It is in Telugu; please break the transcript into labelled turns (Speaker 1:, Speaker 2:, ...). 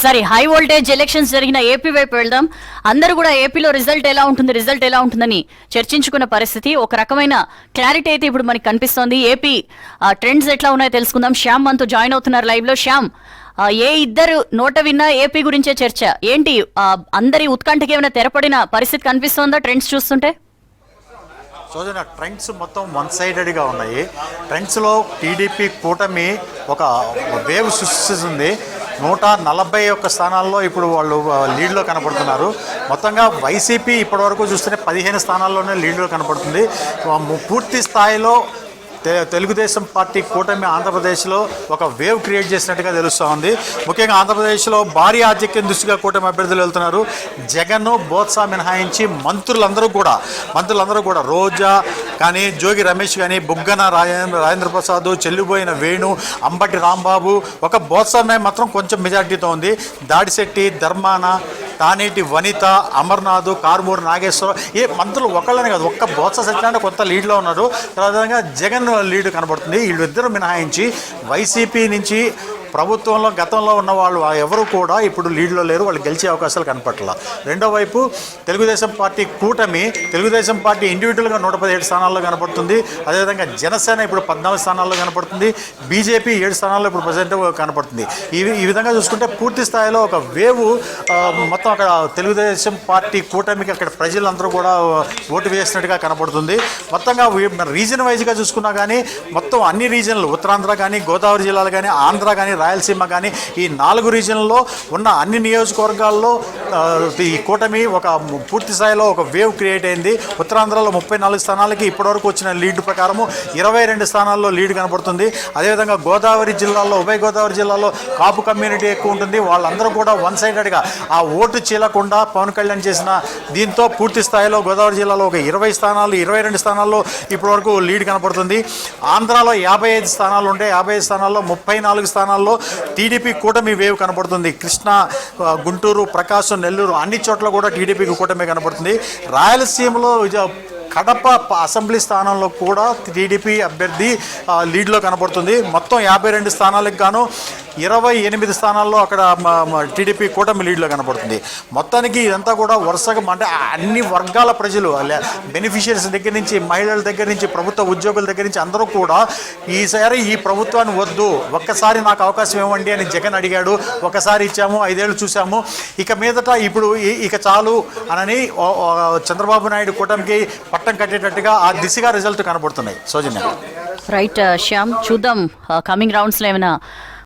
Speaker 1: ఒకసారి హై వోల్టేజ్ ఎలక్షన్స్ జరిగిన ఏపీ వైపు వెళ్దాం. అందరూ కూడా ఏపీలో రిజల్ట్ ఎలా ఉంటుందని చర్చించుకున్న పరిస్థితి. ఒక రకమైన క్లారిటీ అయితే ఇప్పుడు మనకి కనిపిస్తోంది. ఏపీ ట్రెండ్స్ ఎట్లా ఉన్నాయో తెలుసుకుందాం. శ్యామ్ మనతో జాయిన్ అవుతున్నారు లైవ్ లో. శ్యామ్, ఏ ఇద్దరు నోట విన్నా ఏపీ గురించే చర్చ ఏంటి? అందరి ఉత్కంఠకి ఏమైనా తెరపడిన పరిస్థితి కనిపిస్తోందా ట్రెండ్స్ చూస్తుంటే?
Speaker 2: చూసిన ట్రెండ్స్ మొత్తం వన్ సైడెడ్గా ఉన్నాయి. ట్రెండ్స్లో టీడీపీ కూటమి ఒక వేవ్ సృష్టిస్తుంది. 141 స్థానాల్లో ఇప్పుడు వాళ్ళు లీడ్లో కనపడుతున్నారు. మొత్తంగా వైసీపీ ఇప్పటివరకు చూస్తేనే 15 స్థానాల్లోనే లీడ్లో కనపడుతుంది. పూర్తి స్థాయిలో తెలుగుదేశం పార్టీ కూటమి ఆంధ్రప్రదేశ్లో ఒక వేవ్ క్రియేట్ చేసినట్టుగా తెలుస్తూ ఉంది. ముఖ్యంగా ఆంధ్రప్రదేశ్లో భారీ ఆధిక్యం దృష్టిగా కూటమి అభ్యర్థులు వెళ్తున్నారు. జగన్, బోత్సా మినహాయించి మంత్రులందరూ కూడా రోజా కానీ, జోగి రమేష్ కానీ, బుగ్గన రాజేంద్ర ప్రసాద్, చెల్లిపోయిన వేణు, అంబటి రాంబాబు, ఒక బోత్సామే మాత్రం కొంచెం మెజార్టీతో ఉంది. దాడిశెట్టి, ధర్మాన, తానేటి వనిత, అమర్నాథ్, కారుమూరు నాగేశ్వరరావు, ఏ మంత్రులు ఒకళ్ళని కాదు, ఒక్క బోత్స సత్యనారాయణ కొత్త లీడ్లో ఉన్నారు. తర్వాత జగన్ లీడ్ కనబడుతుంది. వీళ్ళిద్దరూ మినహాయించి వైసీపీ నుంచి ప్రభుత్వంలో గతంలో ఉన్న వాళ్ళు ఎవరు కూడా ఇప్పుడు లీడ్లో లేరు. వాళ్ళు గెలిచే అవకాశాలు కనపట్ల. రెండో వైపు తెలుగుదేశం పార్టీ కూటమి, తెలుగుదేశం పార్టీ ఇండివిజువల్గా 117 స్థానాల్లో కనపడుతుంది. అదేవిధంగా జనసేన ఇప్పుడు 14 స్థానాల్లో కనపడుతుంది. బీజేపీ 7 స్థానాల్లో ఇప్పుడు ప్రజెంట్ కనపడుతుంది. ఈ విధంగా చూసుకుంటే పూర్తి స్థాయిలో ఒక వేవ్ మొత్తం అక్కడ తెలుగుదేశం పార్టీ కూటమికి అక్కడ ప్రజలందరూ కూడా ఓటు వేసినట్టుగా కనపడుతుంది. మొత్తంగా రీజన్ వైజ్గా చూసుకున్నా కానీ మొత్తం అన్ని రీజన్లు, ఉత్తరాంధ్ర కానీ, గోదావరి జిల్లాలు కానీ, ఆంధ్ర కానీ, రాయలసీమ కానీ, ఈ 4 రీజన్లలో ఉన్న అన్ని నియోజకవర్గాల్లో ఈ కూటమి ఒక పూర్తి స్థాయిలో ఒక వేవ్ క్రియేట్ అయింది. ఉత్తరాంధ్రలో 34 స్థానాలకి ఇప్పటివరకు వచ్చిన లీడ్ ప్రకారము 22 స్థానాల్లో లీడ్ కనపడుతుంది. అదేవిధంగా గోదావరి జిల్లాలో, ఉభయ గోదావరి జిల్లాలో కాపు కమ్యూనిటీ ఎక్కువ ఉంటుంది. వాళ్ళందరూ కూడా వన్ సైడెడ్గా ఆ ఓటు చీలకుండా పవన్ కళ్యాణ్ చేసిన దీంతో పూర్తి స్థాయిలో గోదావరి జిల్లాలో ఒక 22 స్థానాల్లో ఇప్పటివరకు లీడ్ కనపడుతుంది. ఆంధ్రాలో 55 స్థానాలు ఉంటే 55 స్థానాల్లో 34 స్థానాల్లో టీడీపీ కూటమి వేవ్ కనపడుతుంది. కృష్ణా, గుంటూరు, ప్రకాశం, నెల్లూరు అన్ని చోట్ల కూడా టీడీపీకి కూటమి కనపడుతుంది. రాయలసీమలో కడప అసెంబ్లీ స్థానంలో కూడా టీడీపీ అభ్యర్థి లీడ్లో కనపడుతుంది. మొత్తం 52 స్థానాలకు గాను 28 స్థానాల్లో అక్కడ టీడీపీ కూటమి లీడ్లో కనపడుతుంది. మొత్తానికి ఇదంతా కూడా వరుసగా అంటే అన్ని వర్గాల ప్రజలు, బెనిఫిషియరీస్ దగ్గర నుంచి, మహిళల దగ్గర నుంచి, ప్రభుత్వ ఉద్యోగుల దగ్గర నుంచి అందరూ కూడా ఈసారి ఈ ప్రభుత్వాన్ని వద్దు, ఒక్కసారి నాకు అవకాశం ఇవ్వండి అని జగన్ అడిగాడు. ఒకసారి ఇచ్చాము, 5 ఏళ్ళు చూసాము, ఇక మీదట ఇప్పుడు ఇక చాలు అనని చంద్రబాబు నాయుడు కూటమికి పట్టం కట్టేటట్టుగా ఆ దిశగా రిజల్ట్ కనబడుతున్నాయి. సౌజన్య.
Speaker 1: రైట్ శ్యామ్, చూద్దాం కమింగ్ రౌండ్స్లో ఏమైనా